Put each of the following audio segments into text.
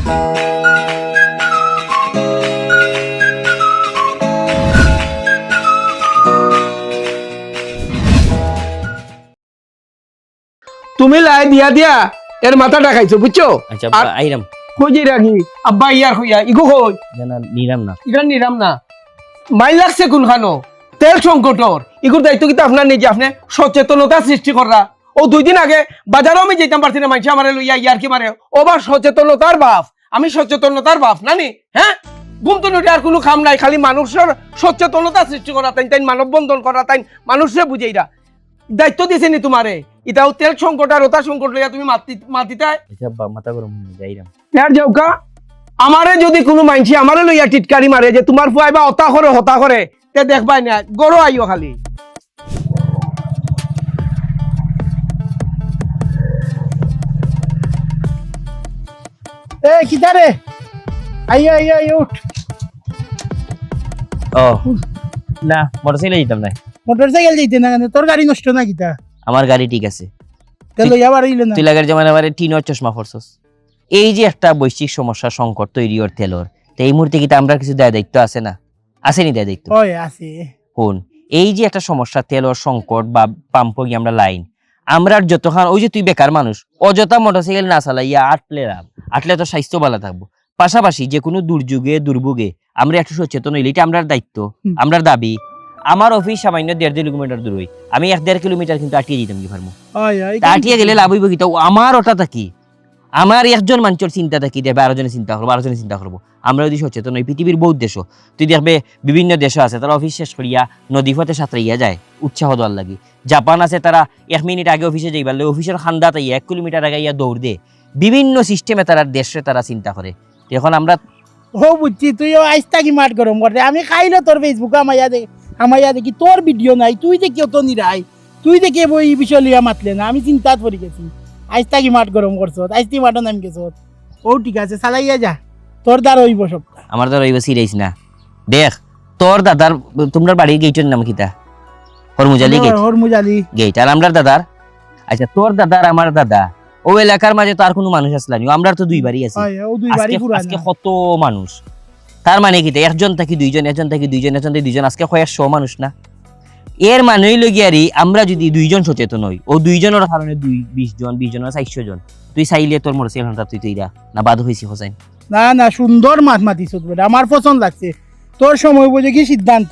তুমি লাই দিয়া দিয়া এর মাথাটা খাইছো বুঝছো? আচ্ছা আইরাম খুঁজি রাখি আব্বা ইয়ার হইয়া ইগো হই না নিরাম না এটা নিরাম না মাই লাগছে কোনখানো তেল সংকটর ইগুর দায়িত্ব কিন্তু আপনার নিজে আপনি সচেতনতা সৃষ্টি করা। ও 2 দিন আগে বাজারও আমি যেতাম পারছি না, মানুষ আমার লইয়া ইয়ার কি মারে ওবার সচেতনতার বাপ, আমি সচেতনতার বাপ নানি। হ্যাঁ ঘুম তো নটি আর কোনো কাম নাই, খালি মানুষের সচেতনতা সৃষ্টি করা, তাই তাই মানববন্ধন করা, তাই মানুষরে বুঝাইরা দায়িত্ব দিছে নি তোমারে। এটাও তেল সংকট আর ওটা সংকট লইয়া তুমি মাতিতাই মাথা গরম যাইরাম আর যাওকা। আমারে যদি কোনো মাইনছি আমারে লইয়া টিটকারি মারে যে তোমার ফুয়াইবা অতা করে হতা করে, তে দেখবাই না গরো আইও খালি। এ কিদারে আইয়া আইয়া আইয়া উঠ। ও না মোটরসাইকেলে যেতাম না। মোটরসাইকেল যাইতে না কেন? তোর গাড়ি নষ্ট না কিতা? আমার গাড়ি ঠিক আছে। তেল লইয়া বাড়াইলে না? তুই লাগার যেমন আমারে টিনের চশমা পরছস। এই যে একটা বৈশ্বিক সমস্যা সংকট তৈরি ওর তেলর, তো এই মুহূর্তে কি আমরা কিছু দায়িত্ব আছে না? আসেনি দায়িত্ব? ওই আছে কোন এই যে একটা সমস্যা তেলর সংকট বা পাম্প গিয়ে আমরা লাইন আমরা যতক্ষণ ওই যে তুই বেকার মানুষ অযথা মোটরসাইকেল না চালাইয়া আটলে তো স্বাস্থ্য ভালো থাকবো। পাশাপাশি যে কোনো দুর্ভোগে আমরা একটু সচেতন হইলে এটা আমরার দায়িত্ব, আমরার দাবি। আমার অফিস সামান্য 1.5 কিলোমিটার দূর হই, আমি 1.5 কিলোমিটার কিন্তু আটিয়ে যেতাম কি পারবো? আটিয়ে গেলে লাভ হইব কি? আমার ওটা থাকি আমার একজন মানুষের চিন্তা থাকি দেখবে 12 জনের চিন্তা করবো, 12 জনের চিন্তা করবো। আমরা যদি সচেতন হই, পৃথিবীর বহুত দেশ তুই দেখবে বিভিন্ন দেশ আছে তারা অফিস শেষ করিয়া নদী পথে সাঁতরাইয়া যায় উৎসাহ দেওয়ার লাগি। জাপান আছে তারা 1 মিনিট আগে অফিসে যাইবার অফিসের খান্দা তাই 1 কিলোমিটার আগে ইয়া দৌড় দে। বিভিন্ন সিস্টেমে তারা দেশে তারা চিন্তা করে। এখন আমরা ও বুঝছি তুইও আইস্তা কি মাঠ গরম করতে। আমি খাইলো তোর ফেসবুকে আমাইয়া দেখি তোর ভিডিও নাই, তুই দেখি অত নিরাই, তুই দেখি এই বিষয় লিয়া মাতলে না। আমি চিন্তাত পড়ে গেছি আইস্তা কি মাঠ গরম করছো, আইস্তি মাঠও নামি গেছো। ও ঠিক আছে চালাইয়া যা, তোর দ্বার হইব সব। আমার দ্বারা হইব সিরিয়াস না। দেখ তোর দাদার তোমার বাড়ির গেটের নাম কিতা? হরমুজালি গেট। হরমুজালি গেট। আর আমরার দাদার? আচ্ছা তোর দাদার আমার দাদা ও এলাকার মাঝে তো আর কোনো মানুষ আসলানি, আমরা তো 2 বাড়ি আছি। আজকে কত মানুষ, তার মানে কি একজন থাকি 2 জন, একজন থাকি 2 জন, একজন থাকি 2 জন, আজকে 100 মানুষ না? এর মানে লগিয়ারি আমরা যদি 2 জন সচেতন হই, ও 2 জনের কারণে 20 জন 20 জন 400 জন, তুই চাইলে তোর মোটরসাইকেলটা তুই তুইরা না বাদ হইছি হোসেন? না না সুন্দর মাত মাতিছ বেটা, আমার পছন্দ লাগছে তোর সময় বুঝে কি সিদ্ধান্ত।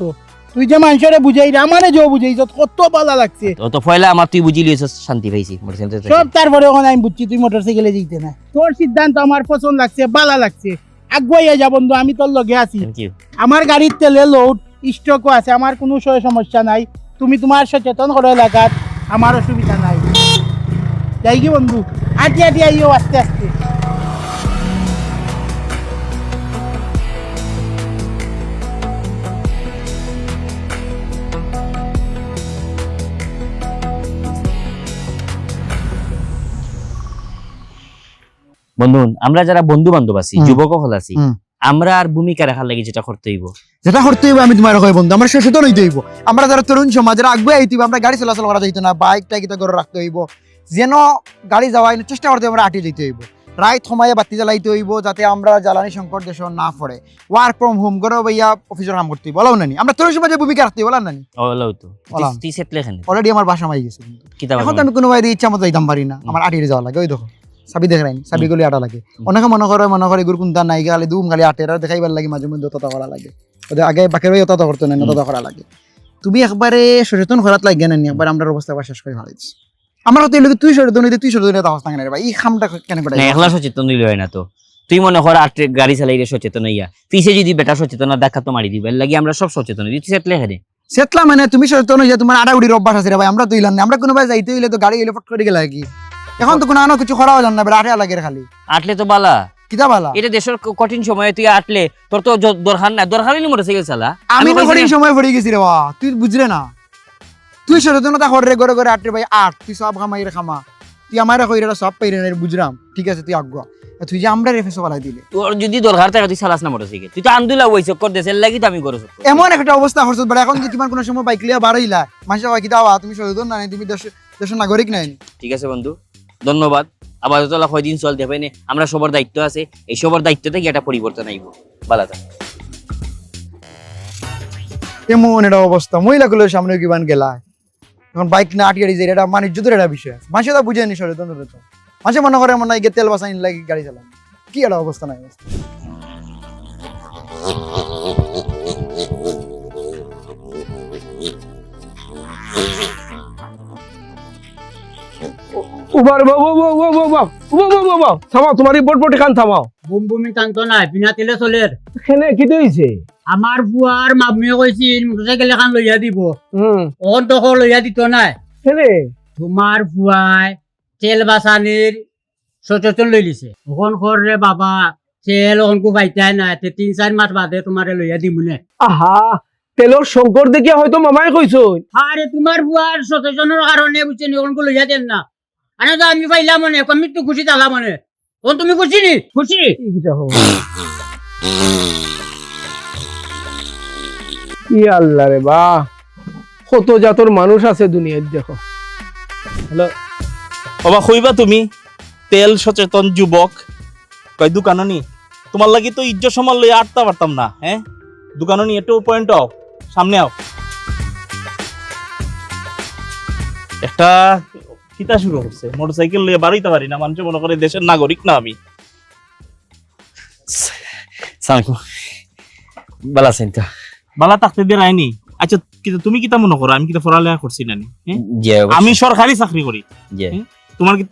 তুই যে মানুষরে বুঝাই আমারে যে বুঝাইছ কত ভালো লাগছে। তো পয়লা আমার তুই বুঝি লিয়েছ, শান্তি পাইছি মোটরসাইকেল সব। তারপরে ওখানে আমি বুঝছি তুই মোটরসাইকেলে যেতে না। তোর সিদ্ধান্ত আমার পছন্দ লাগছে, ভালো লাগছে। আগুয়াইয়া যা বন্ধু, আমি তোর লগে আছি। আমার গাড়ির তেলে লোড স্টকও আছে, আমার কোনো সমস্যা নাই। তুমি তোমার সচেতন করো এলাকাত, আমার অসুবিধা নাই। যাই কি বন্ধু, আটি আটি আইও আস্তে আস্তে। বন্ধু আমরা যারা বন্ধু বান্ধব আছি, যুবক হল আছি, আমরা আর ভূমিকা রাখার লাগে যেটা করতে হইব আমি তোমার কই বন্ধু, আমরা সচেতন হইতে হইব। আমরা যারা তরুণ সমাজ যারা আগে আইতে হইব, আমরা গাড়ি চলাচল করা যাইতো না, বাইকটা কিতা করে রাখতে হইব, যেন গাড়ি যাওয়াই চেষ্টা করতে আমরা আটি যেতে হইব। রাইত সময়ে বাতি জ্বালাইতে হইব যাতে আমরা জ্বালানি সংকট দেশ না পড়ে। ওয়ার্ক ফ্রম হোম করে ভাইয়া অফিসের কাম করতে হইব, বলাও নানি আমরা তরুণ সমাজে ভূমিকা রাখতে হইব, বলার নানি অলরেডি আমার বাসা মাই গেছে। এখন তো আমি কোনো ভাই ইচ্ছা মতো যাইতাম পারি না, আমার আটিয়ে যাওয়া লাগে। ওই দেখো চাবি দেখ রাইনি, চাবি গুলি আটা লাগে। অনেকে মনে করে এগুলো কোনটা নাই গালি দুম গালি আটের দেখাইবার লাগে, মাঝে মধ্যে তত করা লাগে। ওদের আগে বাকের তত করতো না, তত করা লাগে। তুমি একবারে সচেতন করাত লাগে না, একবার আমরা অবস্থা শেষ করে ভাড়াইছি। আমার হতে এলে তুই সচেতন হইতে তুই সচেতন হইতে অবস্থা কেন রে ভাই? এই খামটা কেন করে একলা সচেতন হইলে হয় না তো? তুই মনে কর আট গাড়ি চালাইলে সচেতন হইয়া পিছে যদি বেটা সচেতন দেখা তো মারি দিবে লাগে। আমরা সব সচেতন হই, তুই সেটলে হেরে সেটলা মানে তুমি সচেতন হইয়া তোমার আড়াউড়ির অভ্যাস আছে রে ভাই। আমরা তো ইলাম না, আমরা কোনো ভাই যাইতে হইলে তো গাড়ি হইলে ফট করে গেলে কি? এখন তো কোনো আনো কিছু করাও জান না, আটে লাগে খালি। আটলে তো বালা কিতা বালা? এটা দেশের কঠিন সময়ে তুই আটলে তোর তো দরকার নাই, দরকার হইলে মোটরসাইকেল চালা। আমি তো কঠিন সময় পড়ে গেছি রে বাবা, তুই বুঝলে না? তুই সচেতনতা করে ঘরে ঘরে আটরে ভাই আট, তুই সব খামাইরে খামা, তুই আমার কইরা সব পাইরে না, বুঝলাম ঠিক আছে। তুই আগুয়া তুই যে আমরা রেফেস বালাই দিলে, তোর যদি দরকার থাকে তুই চালাস না মোটরসাইকেল। তুই তো আন্দোলন হইছ কর দেশের লাগি তো আমি করছ। এমন একটা অবস্থা হচ্ছে বড়। এখন যে কিমান কোন সময় বাইক লিয়া বাড়াইলা মানুষ কয় কি দাও তুমি সচেতন না, তুমি দেশের নাগরিক নাই। ঠিক আছে বন্ধু, ধন্যবাদ। আপাতত কয়দিন চল দেবে না, আমরা সবার দায়িত্ব আছে, এই সবার দায়িত্ব থেকে একটা পরিবর্তন আইব। ভালো থাক। এমন একটা অবস্থা, মহিলাগুলোর সামনে কিমান গেলা এখন বাইক না আটকে দিয়েছে, এটা বাণিজ্যদের একটা বিষয় আছে, মানুষে তা বুঝে নি সচেতন হলে তো মানুষে মনে করে মনে হয় গিয়ে তেল বাসাইন লাগে গাড়ি চালান, কি একটা অবস্থা নাই অবস্থা। উবার থামাও, তোমার এই বটবটি খান থামাও। বুমবুমি টানতো নাই, বিনা তেলে চলের। এখানে কি হয়েছে? আমার বুয়ার মামিয়ে কৈছিল মোটরসাইকেল এখন লইয়া দিব, হুম, অন তখন লইয়া দিত নাই। এখানে তোমার বুয়াই তেল বাসানির সচেতন লই লিছে, ওখন রে বাবা তেল ওখনকো পাইতাই নাই, 3-4 মাস বাদে তোমারে লইয়া দিম নে। আহা, তেলৰ সংকট দেখিয়া হয়তো মামাই কৈছো। আরে তোমার বুয়ার সচেতনের কারণে বুঝছেন ওখনকো লইয়া দেন না। আরে তো আমি পাইলাম মনে, আমি তো খুশি তালা মনে। ও তুমি খুশি নি? খুশি? কি আল্লাহ রে বা, কত জাতর মানুষ আছে দুনিয়ায় দেখো। হ্যালো বাবা, কইবা তুমি তেল সচেতন যুবক কই দোকানো নি? তোমার লাগি তো ইজ্জত সমান লই আটতা পারতাম না। হ্যাঁ, দোকানো নি একটু পয়েন্ট আও, সামনে আও। একটা কিতা শুরু করছে, মোটরসাইকেল লইয়া বাড়াইতে পারি না, মানুষ মনে করে দেশের নাগরিক না আমি। সালামালাইকুম। ভালো আছেন তো? বালা থাকতে দিয়ে রায়নি। আচ্ছা কিন্তু তুমি কিতা মনে করো আমি কিতা পড়ালেখা করছি না নি? হ্যাঁ? জি অবশ্যই। আমি সরকারি চাকরি করি। জি।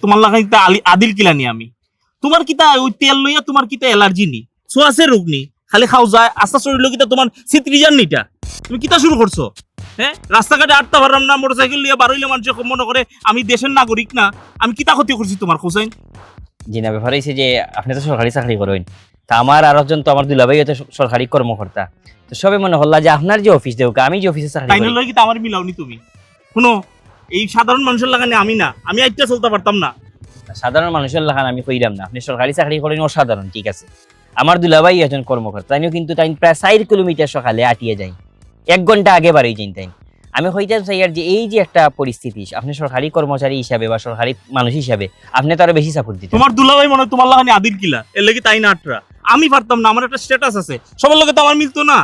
তোমার লাগা কিতা আদিল কিলানি আমি। তোমার কিতা ওই তেল লইয়া তোমার কিতা অ্যালার্জি নি, সোয়াসের রোগ নি, খালি খাও যায় আস্তা শরীর কিতা তোমার সিত্রিজান নিটা। তুমি কিতা শুরু করছো? হ্যাঁ, রাস্তাঘাটে আটটা পারলাম না, মোটরসাইকেল লিয়ে বারইলে মানুষ মনে করে আমি দেশের নাগরিক না। আমি কিতা ক্ষতি করছি তোমার হোসেন? জি না, ব্যাপার হয়েছে যে আপনি তো সরকারি চাকরি করেন, তা আমার আর একজন তো আমার দুলাভাই তো সরকারি কর্মকর্তা, তো সবে মনে হল্লা যে আপনার যে অফিস দেউকা, আমি যে অফিসে চাকরি তাই করি। নয় কিতা আমার মিলাওনি তুমি। শুনো, এই সাধারণ মানুষের লাগানে আমি না, আমি আইটা চলতে পারতাম না। সাধারণ মানুষের লাগান আমি কইলাম না, আপনি সরকারি চাকরি করেন অসাধারণ, ঠিক আছে। আমার দুলাভাই একজন কর্মকর্তা, তাইও কিন্তু তাই প্রায় 4 কিলোমিটার সকালে আটিয়ে যাই, 1 ঘন্টা আগে বাড়ি যাই। তাই আমি হইতাম চাই আর যে এই যে একটা পরিস্থিতি, আপনি সরকারি কর্মচারী হিসাবে বা সরকারি মানুষ হিসাবে আপনি তো আরো বেশি সাপোর্ট দিতেন। তোমার দুলাভাই মনে হয় তোমার লাগানে আদিল কিলা, এর লাগি তাই না আটরা। আমি পারতাম না, আমার একটা স্ট্যাটাস আছে, সবার লগে তো আমার মিলতো না।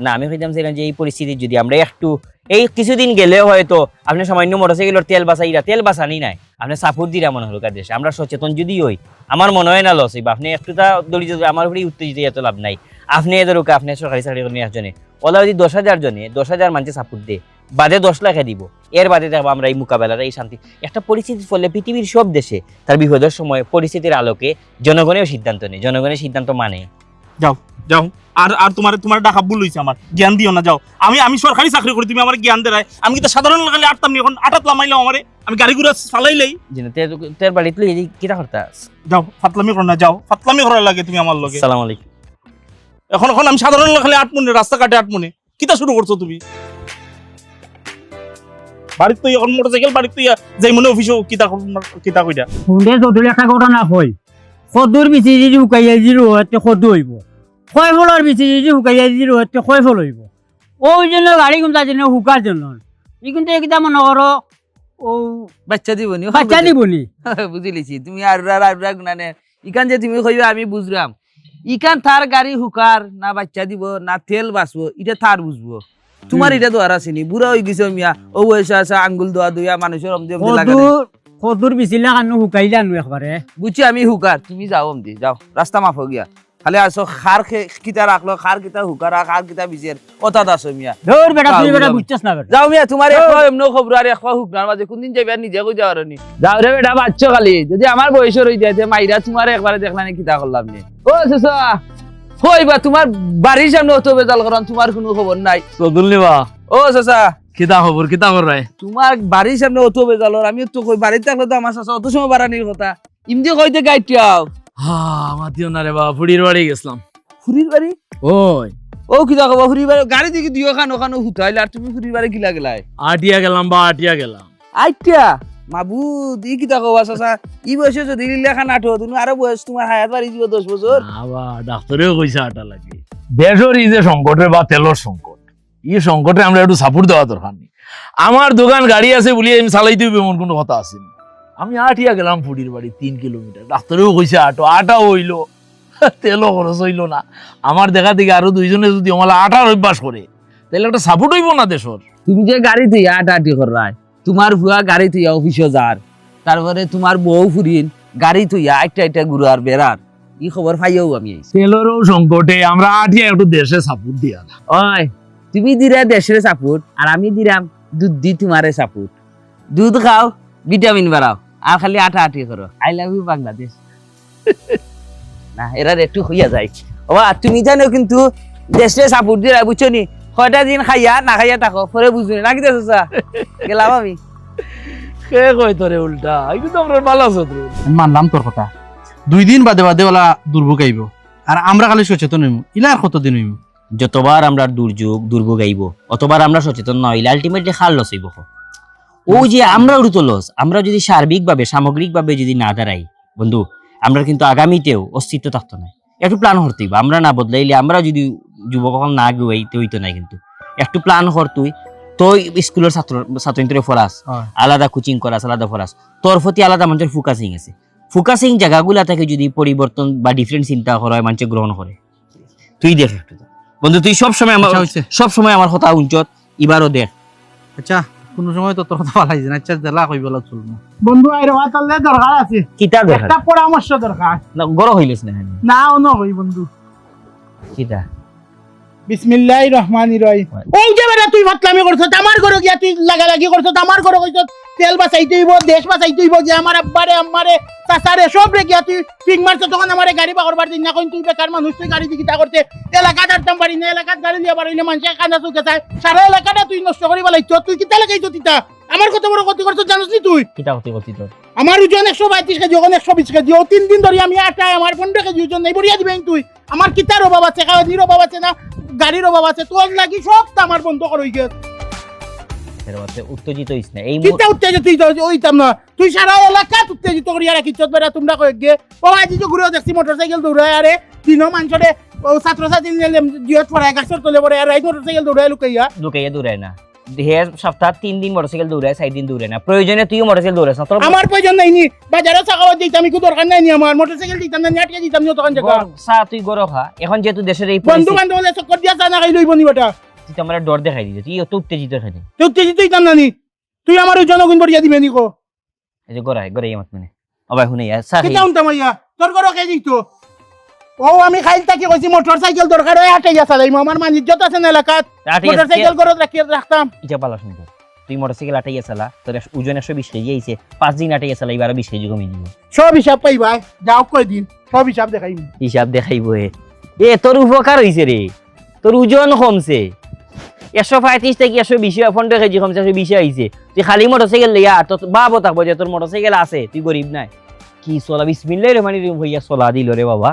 না, আমি হইতাম চাইলাম যে এই পরিস্থিতি যদি আমরা একটু এই কিছুদিন গেলেও হয়তো আপনি সামান্য মোটরসাইকেলের তেল বাঁচাইরা, তেল বাঁচানি নাই, আপনি সাপোর্ট দিরা মনে হলো দেশে আমরা সচেতন যদি হই, আমার মনে হয় না লস হইবা। আপনি একটু তা দলিত আমার উপরে উত্তেজিত এত লাভ নাই। আপনি এদের আপনি সরকারি চাকরি করেন একজনে, ওলা যদি 10,000 জনে 10,000 মানুষে সাপোর্ট দে, বাদে 10 লাখে দিব, এর বাদে দেখবো আমরা এই মোকাবেলাটা, এই শান্তি একটা পরিস্থিতির ফলে পৃথিবীর সব দেশে তার বিপদের সময় পরিস্থিতির আলোকে জনগণেও সিদ্ধান্ত নেই, জনগণের সিদ্ধান্ত মানে। যাও যাও, আর তোমার ডাকা ভুল হইছে, আমার জ্ঞান দিও না। যাও, আমি সরকারি চাকরি করি, তুমি আমার জ্ঞান দেয়। আমি কিন্তু সাধারণ লাগালে আটতাম নি, এখন আটাত লামাইলাম আমারে, আমি গাড়ি ঘুরা চালাইলাই। তের বাড়িতে লই কিটা করতা? যাও, ফাতলামি করো না, যাও, ফাতলামি করার লাগে তুমি আমার লগে। আসসালামু আলাইকুম। এখন আমি সাধারণ লাগালে আটমনে, রাস্তাঘাটে আটমনে, কিতা শুরু করছো তুমি? বাড়িতে তো এখন মোটরসাইকেল বাড়িতে যাই মনে অফিসও কিতা কইটা। শুনতে যদি একটা ঘটনা কই, সদুর বিচি যদি শুকাইয়া দিলো হতে সদু হইব, কয় ফলৰ বিচি যদি শুকাইয়া দিলো হতে কয় ফল হইব। ওই জন্য গাড়ি কোনটা জন্য শুকার জন্য ই কিন্তু এইকেইটা মনে করো ও বাচ্চা দিবনি বাচ্চা দিবনি। বুঝিলিছি তুমি আর গুনানে ইকান যে তুমি কইবা আমি বুঝলাম, ইকান থার গাড়ি হুকার না বাচ্চা দিব না তেল বাঁচবো, এটা থার বুঝবো। তোমার এটা দোয়ার আসেনি, বুড়া হয়ে গেছে মিয়া, ও বয়সে আছে আঙ্গুল দোয়া দুইয়া মানুষের সদুর বিচি লাগানো শুকাই জানো একবারে। বুঝছি আমি হুকার, তুমি যাও অমদি যাও, রাস্তা মাফ গিয়া খালি আসো খার কিতা রাখলো, খার কিতা হুকার খার কিতা বিচের কথা আসো মিয়া। ধর বেটা তুই বেটা বুঝছস না বেটা। যাও মিয়া, তোমার এমন খবর আর এক হুকনার মাঝে কোনদিন যাবে নিজে কই যাওয়ার নি। যাও রে বেটা, বাচ্চা খালি যদি আমার বয়সের হই যায় মাইরা তোমার একবারে দেখলানি কিতা করলাম নি। ও চাচা হইবা, তোমার বাড়ির সামনে অত বেজাল করান, তোমার কোনো খবর নাই। চদুল নিবা ও চাচা কিতা খবর কিতা কর রায়? তোমার বাড়ির সামনে অত বেজাল, আমি তো কই বাড়িতে থাকলে তো আমার চাচা অত সময় বাড়ানির কথা, ইমদি কইতে গাইটিয়াও। আমার দিও না রে বা, ফুড়ির বাড়ি গেছিলাম। ফুরির বাড়ি? ওই ও কিতা কবা ফুরির বাড়ি? গাড়ি থেকে দিও খানো খানো হুতাইলে আর তুমি ফুরির বাড়ি কিলা গেলাই? আটিয়া গেলাম বা আটিয়া গেলাম। আইটিয়া মাবুদ ই কিতা কবা চাচা, ই বয়সে যদি লেখা নাঠো তুমি আরো বয়স তোমার হায়াত বাড়ি দিব 10 বছর। আবার ডাক্তারেও কইছে আটা লাগে। দেশের এই যে সংকটে বা তেলর সংকট, এই সংকটে আমরা একটু সাপোর্ট দেওয়া দরকার নেই। আমার দোকান গাড়ি আছে বলি আমি চালাইতে হইবে এমন কোনো কথা আছে না। আমি আটিয়া গেলাম ফুডির বাড়ি 3 কিলোমিটার, ডাক্তারেও কইছে আটা হইলো, তেলও খরচ হইলো না। আমার দেখা দেখি আরো দুইজনে যদি আমার আটার অভ্যাস করে তাহলে একটা সাপোর্ট হইব না দেশর। তুমি যে গাড়ি তুই আটি করাই, তোমার ভুয়া গাড়ি তুই অফিসে যার, তারপরে তোমার বউ ফুরিন গাড়ি তুই একটা ঘুরার বেড়ার, ই খবর পাইও আমি আইছি। তেলেরও সংকটে আমরা আটিয়া একটু দেশে সাপোর্ট দিয়া না। ওই তুমি দিলে দেশের সাপোর্ট, আর আমি দিলাম দুধ দি তোমারে সাপোর্ট। দুধ খাও, ভিটামিন বাড়াও, আর খালি আটি করো। I love you Bangladesh. না এরা একটু হইয়া যায়। ও তুমি জানো কিন্তু দেশে সাপোর্ট দিয়ে বুঝছো নি, কয়টা দিন খাইয়া না খাইয়া থাকো, পরে বুঝবি না কি দেশ গেলাম আমি। কে কই তোরে উল্টা, এই কিন্তু আমরা ভালো আছো তো। আমি মানলাম তোর কথা, 2 দিন বাদে বাদে ওলা দুর্ভোগ আইব, আর আমরা খালি সচেতন হইব। ইলা আর কতদিন হইব? যতবার আমরা দুর্ভোগ আইব, অতবার আমরা সচেতন না হইলে আলটিমেটলি খাল লস হইব। ওই যে আমরা উড়তো লস, আমরা যদি সার্বিকভাবে সামগ্রিকভাবে যদি না দাঁড়াই বন্ধু, আমরা কিন্তু আগামীতেও অস্তিত্ব থাকতো না। একটু প্ল্যান করতে হইব, আমরা না বদলাইলে, আমরা যদি যুবক না গুয়াইতে হইতো না। কিন্তু একটু প্ল্যান কর, তুই স্কুলের ছাত্র ফরাস আলাদা কোচিং করাস, আলাদা ফরাস, তোর প্রতি আলাদা মানুষের ফোকাসিং আছে। ফোকাসিং জায়গাগুলা থেকে যদি পরিবর্তন বা ডিফারেন্ট চিন্তা করা হয়, মানুষ গ্রহণ করে। তুই দেখ একটু বন্ধু, তুই সবসময় আমার কথা উঞ্চত, এবারও দেখ। আচ্ছা, কোনো সময় তো তোর কথা পালাইছে না। আচ্ছা জেলা কইব লা চলবো বন্ধু আইরে তাহলে দরকার আছে, কিতা দেখ একটা পরামর্শ দরকার। না গরম হইলিস না না অন হই বন্ধু। কিতা বিসমিল্লাহির রহমানির রহিম। ওই যে বেটা তুই ফাতলামি করছ, আমার ঘরে গিয়া তুই লাগালাগি করছ, আমার ঘরে কইছ তেল বাঁচাইতে হইব, দেশ বাঁচাইতে হইব, যে আমার আব্বারে আম্মারে চাচারে সব রে গিয়া তুই পিং মারছ। তখন আমারে গাড়ি বা করবার দিন না, কইন তুই বেকার মানুষ, তুই গাড়ি দিকিতা করতে এলাকা দাঁড়তাম পারি না, এলাকাত গাড়ি লিয়া পারি না, মানুষের কান্দা চুকে চায়, সারা এলাকাটা তুই নষ্ট করি বলাইছ। তুই কিতা লাগাইছ তিতা? আমার কত বড় ক্ষতি করছ জানিস নি তুই? কিতা করতে করতে তোর আমার ওজন 132 কেজি, ওখানে 120 কেজি। ও 3 দিন ধরে আমি আটা, আমার 15 কেজি ওজন নেই, বড়িয়া দিবেন তুই? আমার কিতার অভাব আছে, খাওয়ানির অভাব আছে না, গাড়ির অভাব আছে? তোর লাগি সব তো আমার বন্ধ কর হই গেছে। উত্তেজিত হইস না এই কিতা উত্তেজিত তুই? ওইতাম না, তুই সারা এলাকা উত্তেজিত করিয়া রাখিস। বেড়া তোমরা কয়েক গে ও আজি তো ঘুরে দেখছি মোটরসাইকেল দৌড়ায়, আরে দিন মানুষরে ছাত্রছাত্রী জিয়ত পড়ায়, গাছের তলে পড়ে, আর এই মোটরসাইকেল দৌড়ায় লুকাইয়া দৌড়ায় না। সপ্তাহ 3 দিন মোটরসাইকেল দৌড়ায়, 4 দিন দৌড়ায় না। প্রয়োজনে তুইও মোটরসাইকেল দৌড়াস না। তোর আমার প্রয়োজন নাই নি, বাজারে চাকাওয়া দিতাম, আমি দরকার নাই নি, আমার মোটরসাইকেল দিতাম না, আটকে দিতাম নি তখন জায়গা। তুই গরো খা। এখন যেহেতু দেশের এই বন্ধু বান্ধব হলে চক্কর দিয়া চা না খাই লইব নি বেটা? তুই তো আমার ডর দেখাই দিছিস, তুই অত উত্তেজিত খালি। তুই উত্তেজিত হইতাম না নি? তুই আমার ওই জনগুণ বড়িয়া দিবে নি? কো এই যে গড়াই মত মানে অবাই শুনে চা কিতা উনতাম আইয়া তোর ঘরে কে দিত? ও আমি খাইল তাকে কইছি মোটরসাইকেল দরকার হয়, আটে গিয়া চালাইম। আমার মান ইজ্জত আছে না এলাকাত, মোটরসাইকেল ঘরে রাখতাম। ইটা পালা শুনতো, তুই মোটরসাইকেল আটাইয়া চালা, তোর ওজন 120 কেজি আইছে, 5 দিন আটাইয়া চালা, এবার 20 কেজি কমে দিব। সব হিসাব পাইবা, যাও কই দিন সব হিসাব দেখাইম। হিসাব দেখাইব এ তোর উপকার হইছে রে, তোর ওজন কমছে, 135 থেকে 120, 15 কেজি কমছে, 120 আইছে। তুই খালি মোটরসাইকেল লইয়া আর তোর বাবো থাকবো যে তোর মোটরসাইকেল আছে, তুই গরিব নাই। কি চলা বিসমিল্লাহির রহমানির রহিম হইয়া চলা দিল রে বাবা।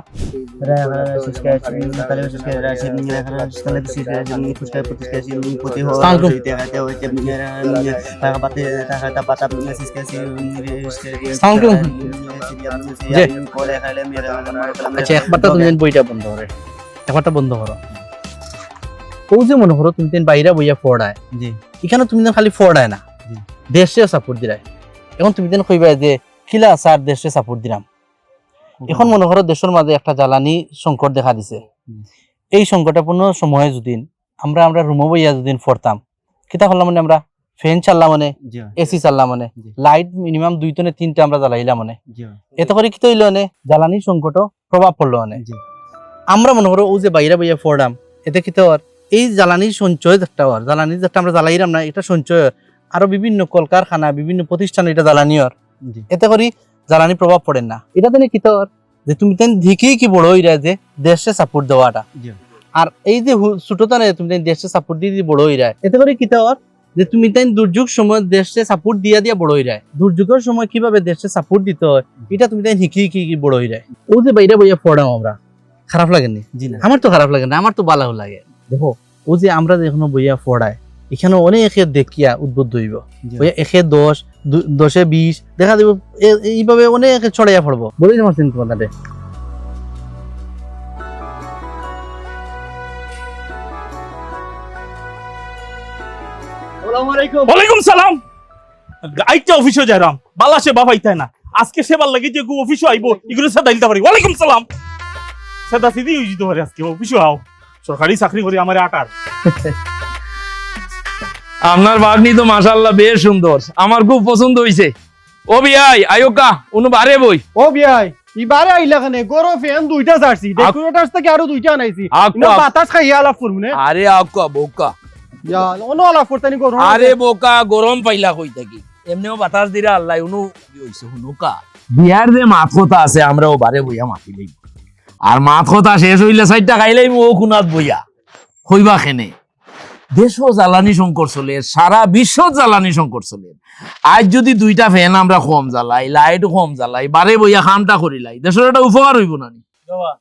আচ্ছা একবারটা তুমি বইটা বন্ধ করে, একবারটা বন্ধ করো। ও যে মনে করো তুমি বাইরে বইয়া ফোড়ায়, এখানে তুমি খালি ফোড়ায় না, দেশে সাপোর্ট দিরায়। এখন তুমি কইবা যে খিলা স্যার দেশে সাপোর্ট দিলাম। এখন মনে করো দেশের মাঝে একটা জ্বালানি সংকট দেখা দিছে। এই সংকটাপূর্ণ সময়ে যদি আমরা রুমে বইয়া যদি পড়তাম, কিতা করলাম মানে আমরা ফ্যান চাললাম, মানে এসি চাললাম, মানে লাইট মিনিমাম 2 থেকে 3টা আমরা জ্বালাইলাম, মানে এতে করে কি হইলো, মানে জ্বালানি সংকট প্রভাব পড়লো। মানে আমরা মনে করো ও যে বাইরে বইয়া পড়লাম, এতে কি হওয়ার এই জ্বালানির সঞ্চয় একটা হওয়ার, জ্বালানি যেটা আমরা জ্বালাইলাম না, এটা সঞ্চয় আরো বিভিন্ন কলকারখানা, বিভিন্ন প্রতিষ্ঠান এটা জ্বালানি হওয়ার, এতে করে জ্বালানি প্রভাব পড়ে না। এটা তেনে কি তোর যে তুমি তেন দেখেই কি বড় হইরা যে দেশে সাপোর্ট দেওয়াটা, আর এই যে ছোটতা নেই তুমি দেশে সাপোর্ট দিয়ে বড় হইরা, এতে করে কি তোর যে তুমি তাই দুর্যোগ সময় দেশে সাপোর্ট দিয়া বড় হইরা, দুর্যোগের সময় কিভাবে দেশে সাপোর্ট দিতে হয় এটা তুমি তাই শিখি কি বড় হইরা। ও যে বাইরে বইয়া পড়াম আমরা, খারাপ লাগেনি? আমার তো খারাপ লাগে না, আমার তো ভালো লাগে। দেখো ও যে আমরা এখনো বইয়া পড়ায়, এখানে অনেক দেখিয়া উদ্বুদ্ধ হইব, 1-10, 10-20 দেখা দিব, এইভাবে অনেক ছড়াইয়া পড়বো। বলি আমার চিন্তা কথাটা ওয়ালাইকুম সালাম। আইটা অফিসে যাইরাম বালা সে বাবাই তাই না আজকে সেবার লাগে যে অফিসে আইবো এগুলো সাদা দিতে পারি ওয়ালাইকুম সালাম সাদা সিধি হয়ে যেতে পারে আজকে অফিসে আও সরকারি চাকরি করি আমার আটার আপনার বাগনি তো মাশাআল্লাহ বেশ সুন্দর, আমার খুব পছন্দ হইছে। ও বিয়াই আয়োকা উনি বারে বই। ও বিয়াই ইবারে আইলা কানে গরো ফ্যান দুইটা ছাড়ছি ডেকোরেটরস থেকে আরো দুইটা আনাইছি ইনো বাতাস খাইয়া আলাপ করমু নে। আরে আকা বোকা, ইয়া অনো আলাপ করতানি গরম। আরে বোকা গরম পাইলা কই থাকি, এমনিও বাতাস দিরা আল্লাহ উনু হইছে হুনুকা। বিয়ার যে মাত কথা আছে আমরাও বারে বইয়া মাতি লইব, আর মাত কথা শেষ হইলে 4টা খাইলেই ও খুনাত বইয়া হইবা খেনে। দেশও জ্বালানি সংকট চলে, সারা বিশ্ব জ্বালানি সংকট চলে। আজ যদি 2টা ফ্যান আমরা কম জ্বালাই, লাইট কম জ্বালাই, বারে বইয়া খামটা করিলাই, দেশের একটা উপকার হইব না নি? বাবা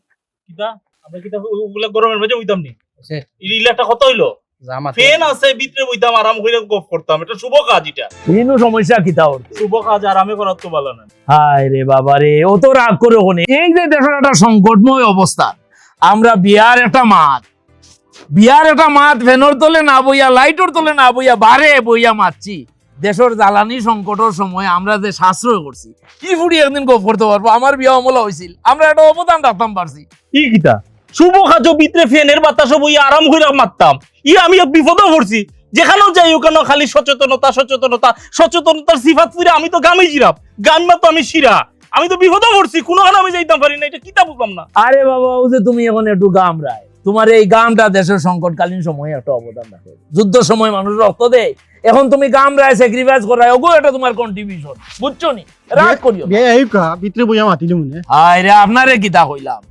কিটা আমরা কিটা ওগুলা গরমের মাঝে হইতাম নি ইলাটা কত হইলো ফ্যান আছে ভিতরে হইতাম আরাম কইরা গপ করতাম, এটা শুভ কাজ, এটা কোনো সমস্যা কিতা ওর শুভ কাজ আরামে করার তো ভালো না। হায় রে বাবা রে, অত রাগ করে ওখানে। এই যে দেশের একটা সংকটময় অবস্থা, আমরা বিয়ার একটা মাত ফ্যানের তলে না বইয়া, লাইটের তলে না বইয়া, বারে বইয়া মারছি। দেশের জ্বালানি সংকটের সময় আমরা যে সাশ্রয় করছি, কি ফুড়ি একদিন গপ করতে পারবো? আমার বিয়া অমলা হয়েছিল, আমরা একটা অবদান রাখতাম পারছি। কি কিটা শুভ কাজ ভিতরে ফ্যানের বাতাসও বইয়া আরাম কইরা মারতাম, আমি বিপদে পড়ছি। যেখানেও যাই ওখানে খালি সচেতনতার সিফাত ফিরে আমি তো গামে জিরাপ গামা তো আমি শিরা, আমি তো বিপদে পড়ছি, কোনোখানে আমি যাইতাম পারি না, এটা কিতা বুঝলাম না। আরে বাবা ও যে তুমি এখন একটু গাম রায়, তোমার এই গামটা দেশের সংকটকালীন সময়ে একটা অবদান রাখে। যুদ্ধ সময় মানুষ রক্ত দেয়, এখন তুমি গাম রায় স্যাক্রিফাইস করায়, ওগো এটা তোমার কন্ট্রিবিউশন, বুঝছো নি? রাগ করিও বিয়াই আইকা ভিতরে বইয়া মাতিলি মনে। হায় রে আপনারে কিতা কইলাম,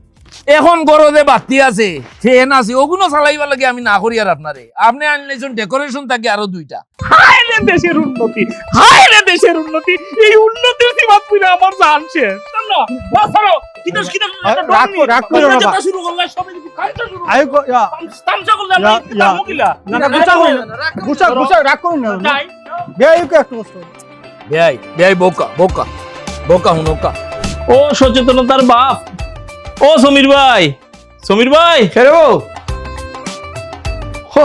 এখন গরদে বাতি আছে, ফ্যান আছে, ওগুলো চালাইবা লাগে আমি না করি। আর আপনি আনলেছেন ডেকোরেশন থাকে আরো 2টা। হায় রে দেশের উন্নতি, হায় রে দেশের উন্নতি, এই উন্নতির সিফাত ফিরে আমার জান শেষ। না ছাড়ো কিতা রাগ করো না বাবা। শুরু করলে সবাই যদি কাজটা শুরু আই গো ইয়া তামসা করলে আমি কিতা মুকিলা না না গুছা রাগ করুন না। যাই বিয়াই আইকা একটু কষ্ট। বেয়াই বোকা হুনকা। ও সচেতনতার বাপ, ও সমীর ভাই ফেরো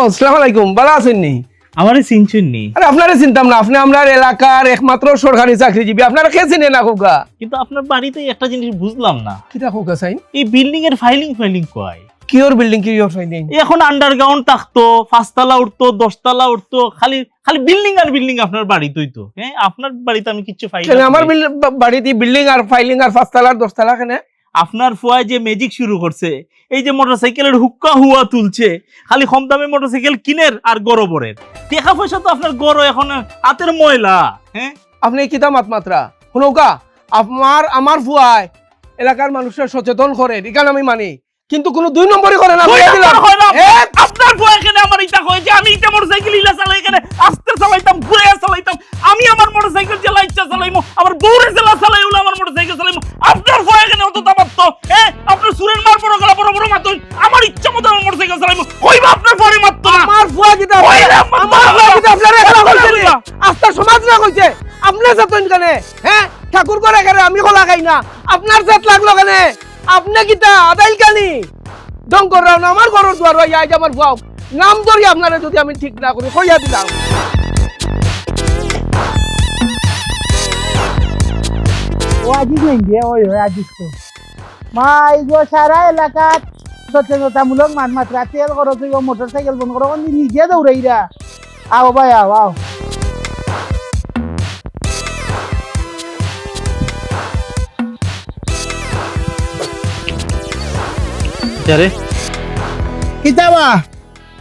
আসসালামু আলাইকুম, ভালো আছেন নি? আমারে চিনছেন নি? আরে আপনারে চিনতাম না, আপনি আমার এলাকার একমাত্র সরকারি চাকরিজীবী, আপনারা কে চিনেন না খোকা? কিন্তু আপনার বাড়িতে একটা জিনিস বুঝলাম না, কিটা খোকা চাই? এই বিল্ডিং এর ফাইলিং কয়? Cure building cure filing? এখন আন্ডারগ্রাউন্ড থাকতো, 5 তলা উঠতো, 10 তলা উঠতো, খালি বিল্ডিং আর বিল্ডিং আপনার বাড়িতেই তো। হ্যাঁ আপনার বাড়িতে আমি কিচ্ছু পাই না। আমার বাড়িতে বিল্ডিং আর ফাইলিং আর 5 তলা আর 10 তলা কেন? আপনার ফুয়ায় যে ম্যাজিক শুরু করছে, এই যে মোটরসাইকেলের হুক্কা হুয়া তুলছে, খালি কম দামে মোটরসাইকেল কিনের আর গরবরের টাকা পয়সা তো আপনার গড় এখন হাতের ময়লা। হ্যাঁ আপনি কিতা মাত্রা শুনৌকা, আমার ফুয়ায় এলাকার মানুষের সচেতন করে, এখানে আমি মানি, কিন্তু কোনো 2 নম্বরই করে না। আপনার ফুয়া এখানে আমার ইটা হয় যে আমি ইটা মোটরসাইকেল ইলা চালাই, এখানে আস্তে চালাইতাম, ঘুরে চালাইতাম, আমি আমার মোটরসাইকেল চালাই ইচ্ছা চালাইমু, আমার বউরে চালাই হলো আমার মোটরসাইকেল চালাইমু। আপনার ফুয়া এখানে অত তামাত্ত, আপনার সুরেন মার বড় গলা বড় মাতুন, আমার ইচ্ছা মতো আমার মোটরসাইকেল চালাইমু, কইবা আপনার ফুয়ারে মাত্ত না। আমার ফুয়া কিতা আপনারা একলা কইছেন, আস্থা সমাজ না কইছে, আপনি যতন কেনে? ঠাকুর করে কেন আমি খোলা খাই না, আপনার জাত লাগলো কেন? আপনি কিতা আদাইল কানি দং করাও না আমার ঘরের দুয়ার হইয়া আজ আমার ফুয়া নাম ধরি আপনারা যদি আমি ঠিক না করি হইয়া দিলাম। ও আজিজ নাই দিয়ে ওই আজিজ তো মা এই যে সারা এলাকাত সচেতনতামূলক মাত্রা তেল খরচ হইব, মোটরসাইকেল বন্ধ করো, নিজে দৌড়াইরা আও ভাই আও। কিতাবা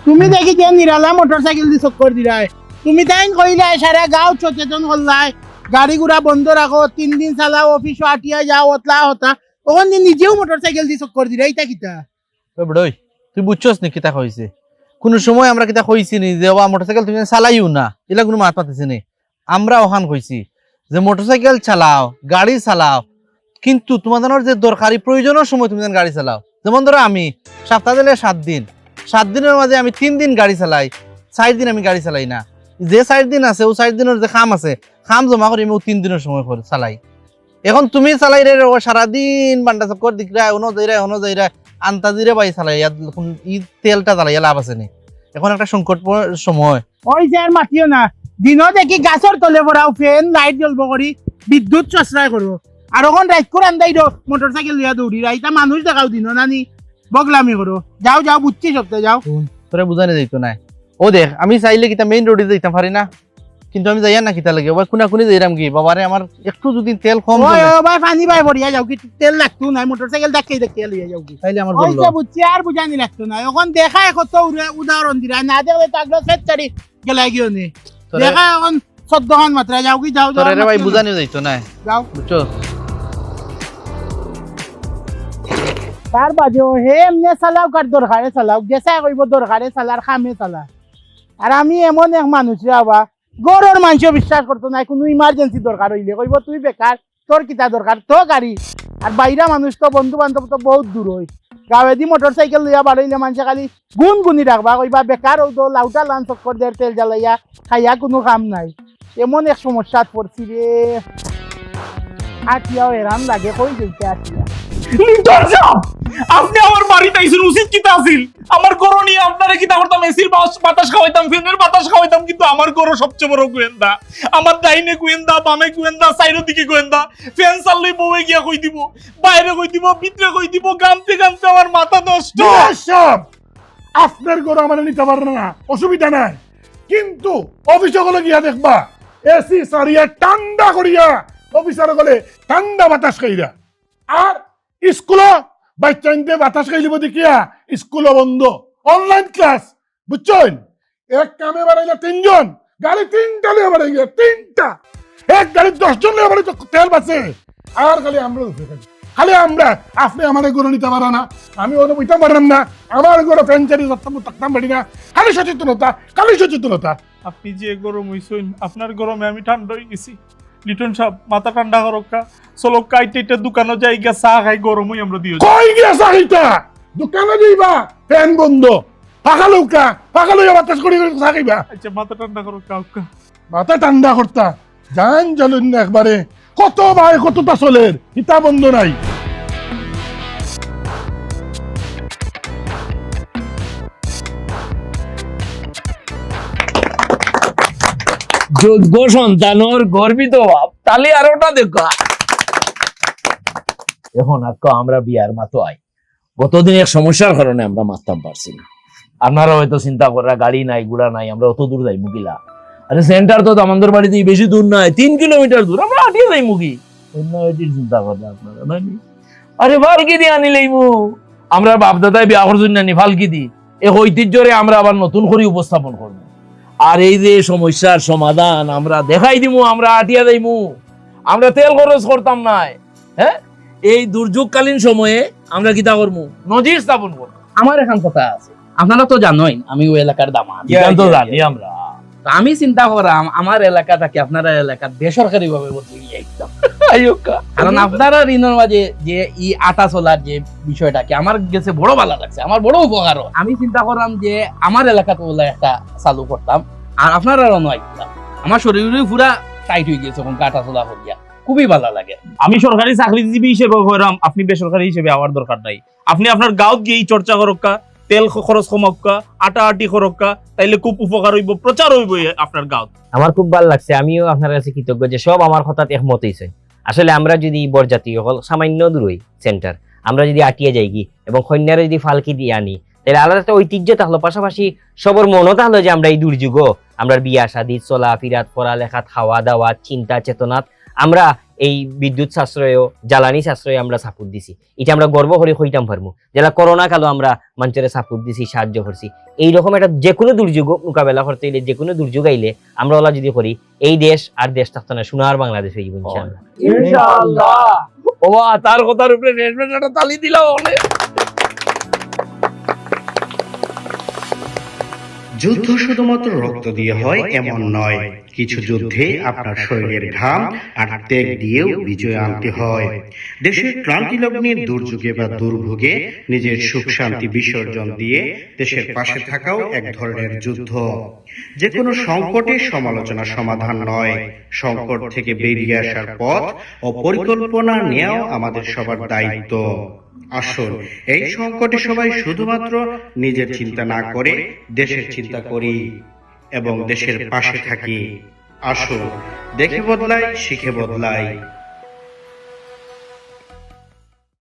তুমি দেখি যে নিরালা মোটরসাইকেল দিয়ে চক্কর দিলাই, তুমি তাই কইলাই সারা গাঁও সচেতন করলাই, গাড়ি ঘোড়া বন্ধ রাখো, 3 দিন চালাও, অফিস আটিয়া যাও, অতলা হতা, ওখান নিজেও মোটরসাইকেল দিয়ে চক্কর দিলাই, এটা কিতা? বড়ই তুই বুঝছস নি কিতা কইছে? কোন সময় আমরা কিতা কইছি নি যে মোটরসাইকেল তুমি চালাইও না, এলা কোনো মাত পাতিছে নি? আমরা ওখান কইছি যে মোটরসাইকেল চালাও, গাড়ি চালাও, কিন্তু তোমাদের যে দরকারি প্রয়োজনের সময় তুমি গাড়ি চালাও। যেমন ধরো আমি সপ্তাহ দিলে 7 দিন, 7 দিনের মাঝে আমি 3 দিন গাড়ি চালাই, 4 দিন আমি গাড়ি চালাই না। যে 4 দিন আছে ও 4 দিনের যে খাম আছে, খাম জমা করে আমি 3 দিনের সময় করে চালাই। এখন তুমি চালাই রে সারাদিন বান্ডা চক্কর দিকরা অনো যাইরা আন্তা দিরে বাই চালাই, ই তেলটা চালাই লাভ আছে নি? এখন একটা সংকট সময়। ওই যে আর মাতিও না, দিনও দেখি গাছর তলে পড়াও ফ্যান লাইট জ্বলব করি বিদ্যুৎ সশ্রয় করবো আর ওখান রাইট করে আন্দাই মোটর সাইকেল লিয়া দৌড়ি রাইতা মানুষ দেখাও দিনও নানি বগলামি করো যাও যাও বুঝছি সপ্তাহে যাও তোরে বুঝানি যাইতো না ও দেখ আমি চাইলে কিতা মেইন রোডে যাইতাম পারি না কিন্তু আমি যাইয়া না কিতা লাগে ওই কোনা কোনি যাইরাম কি বাবারে আমার একটু যদি তেল কম ওই ভাই পানি ভাই বড়িয়া যাও কি তেল লাগতো না মোটর সাইকেল দেখাই দেখিয়ে লিয়া যাও কি তাইলে আমার ওই বললো যে বুঝছি আর বুঝানি লাগতো না এখন দেখায় কত উদাহরণ দিরা না দেখলে তো আগলো সেট চারি গেলাই গিয়ে নে দেখা এখন 14 খান মাত্রা যাও কি যাও তোরে রে ভাই বুঝানি যাইতো না যাও বুঝছো তার বাদেও হে এমনি চালাও কার দরকারে চালাও গেছা কইব দরকারে চালার খামে চালা আর আমি এমন এক মানুষ রে বাবা গরুর মানুষ বিশ্বাস করতো না কোনো ইমার্জেন্সি দরকার হইলে কইব তুই বেকার তোর কিতা দরকার তো গাড়ি আর বাইরা মানুষ তো বন্ধু বান্ধব তো বহুত দূর হই গাঁৱে দি মোটর সাইকেল লইয়া বাড়াইলে মানুষে খালি গুনি রাখবা কইবা বেকার ও তো লাউটা লান চক্কর দের তেল জ্বালাইয়া খাইয়া কোনো কাম নাই এমন এক সমস্যাত পড়ছি রে আটিয়াও এরাম লাগে কই যাইতে আটিয়া লিটন সাহেব, আপনি আমার বাড়িতে আইছেন উচিত কিতা আছিল আমার গরু নিয়ে আপনারা কিতা করতাম এসির বাতাস খাওয়াইতাম ফ্যানের বাতাস খাওয়াইতাম কিন্তু আমার গরু সবচেয়ে বড় গোয়েন্দা আমার ডাইনে গোয়েন্দা বামে গোয়েন্দা সাইডের দিকে গোয়েন্দা ফ্যান চাললেই বউয়ে গিয়া কই দিব বাইরে কই দিব ভিতরে কই দিব গামতে গামতে আমার মাথা নষ্ট সব আপনার গরু আমার নিতে পারে না অসুবিধা নাই কিন্তু অফিসে গেলে গিয়া দেখবা এসি সারিয়া ঠান্ডা করিয়া অফিসার গেলে ঠান্ডা বাতাস খাইরা আর স্কুলে বাচ্চা ইনতে বাতাস খাইলিব দেখিয়া স্কুলও বন্ধ অনলাইন ক্লাস বুঝছেন এক কামে বাড়াইলে 3 জন গাড়ি 3টা লিয়ে বাড়াই গিয়া 3টা এক গাড়ি 10 জন লিয়ে বাড়াই তো তেল বাঁচে আর খালি আমরা খালি আমরা আপনি আমাদের গরু নিতে পারা না আমি ওটা বুঝতে পারলাম না আমার গরু ফ্রেঞ্চারি থাকতাম পারি না খালি সচেতনতা আপনি যে গরম হইছেন আপনার গরমে আমি ঠান্ডা হয়ে গেছি লিটন সাহেব মাথা ঠান্ডা করক্কা চলো কাইটে দোকানে যাই গিয়া চা খাই গরম হই আমরা দিও কই গিয়া চাহিতা দোকানে যাইবা ফ্যান বন্ধ ফাঁকা লইয়া বাতাস করি চা খাইবা আচ্ছা মাথা ঠান্ডা করক্কা মাথা ঠান্ডা করতা জান জ্বলুন না একবারে কত ভাই কতটা চলের হিতা বন্ধ নাই যোগ্য সন্তানর গর্বিত ভাব তাহলে আর ওটা দেখো এখন আজকে আমরা বিয়ার মাতো আই গতদিন এক সমস্যার কারণে আমরা মারতাম পারছি না আপনারা হয়তো চিন্তা করা গাড়ি নাই গুড়া নাই আমরা অত দূর যাই মুগিলা আরে সেন্টার তো আমাদের বাড়িতে বেশি দূর নাই 3 কিলোমিটার দূর আমরা হাঁটিয়ে যাই মুগি অন্য এটির চিন্তা করেন আপনারা নানি আরে ফালকি দিয়ে আনিলেই মু আমরা বাপ দাদায় বিয়া করছেন নানি ফালকি দি এই ঐতিহ্যরে আমরা আবার নতুন করে উপস্থাপন করবো আর এই যে সমস্যার সমাধান আমরা দেখাই দিমু আমরা আটিয়া যাইমু আমরা তেল খরচ করতাম না হ্যাঁ এই দুর্যোগকালীন সময়ে আমরা কিতা করবো নজির স্থাপন করবো আমার এখন কথা আছে আপনারা তো জানোই আমি ওই এলাকার দামান তো জানি আমরা তো আমি চিন্তা করাম আমার এলাকাটাকে আপনারা এলাকা বেসরকারি ভাবে বলতে গিয়ে একদম কারণ আপনারা ঋণের মাঝে যে ই আটা চলার যে বিষয়টাকে আমার কাছে বড় ভালো লাগছে আমার বড় উপকার আমি চিন্তা করলাম যে আমার এলাকাতে বলে একটা চালু করতাম আর আপনারা নয় আমার শরীরে পুরা টাইট হয়ে গেছে এখন কাটা চলা হইয়া খুবই ভালো লাগে আমি সরকারি চাকরিজীবী হিসেবে কইরাম আপনি বেসরকারি হিসেবে আমার দরকার নাই আপনি আপনার গাঁৱত গিয়ে চর্চা করক্কা তেল খরচ কমাক্কা আটা আটি করক্কা তাইলে খুব উপকার হইব প্রচার হইব আপনার গাঁৱত আমার খুব ভালো লাগছে আমিও আপনার কাছে কৃতজ্ঞ যে সব আমার কথাতে একমত হইছে আসলে আমরা যদি বরজাতি হল সামান্য দূরই সেন্টার আমরা যদি আটিয়ে যাই কি এবং কন্যারা যদি ফালকি দিয়ে আনি তাহলে আলাদা একটা ঐতিহ্য থাকলো পাশাপাশি সবার মনও থাকলো যে আমরা এই দুর্যোগ আমরা বিয়া শাদী চলা ফিরাত পড়ালেখা খাওয়া দাওয়া চিন্তা চেতনাত আমরা এই বিদ্যুৎ সাশ্রয় জ্বালানি সাশ্রয় আমরা সাপোর্ট দিছি এটা আমরা গর্ব করে কইতাম পারবো যারা করোনা কালো আমরা মানুষের সাপোর্ট দিছি সাহায্য করছি এইরকম একটা যে কোনো দুর্যোগ মোকাবেলা করতে হইলে যে কোনো দুর্যোগ আইলে আমরা ওলা যদি করি এই দেশ আর দেশ থাকতো না সোনার বাংলাদেশ হইব ইনশাআল্লাহ ইনশাআল্লাহ ও তার কথার উপরে রেশমের একটা তালি দিলাম অনেক যুদ্ধ শুধুমাত্র রক্ত দিয়ে হয় এমন নয়, কিছু যুদ্ধে আপনার শরীরের ঘাম আর ত্যাগ দিয়েও বিজয় আনতে হয়। দেশের ক্রান্তি লগ্নে দুর্যোগে বা দুর্ভোগে নিজের সুখ শান্তি বিসর্জন দিয়ে দেশের পাশে থাকাও এক ধরনের যুদ্ধ। যে কোনো সংকটের সমালোচনা সমাধান নয়, সংকট থেকে বেরিয়ে আসার পথ ও পরিকল্পনা নেওয়াও আমাদের সবার দায়িত্ব। আসুন এই সংকটে সবাই শুধুমাত্র নিজের চিন্তা না করে দেশের চিন্তা করি। এবং দেশের পাশে থাকি। আসো, দেখে বদলাই, শিখে বদলাই।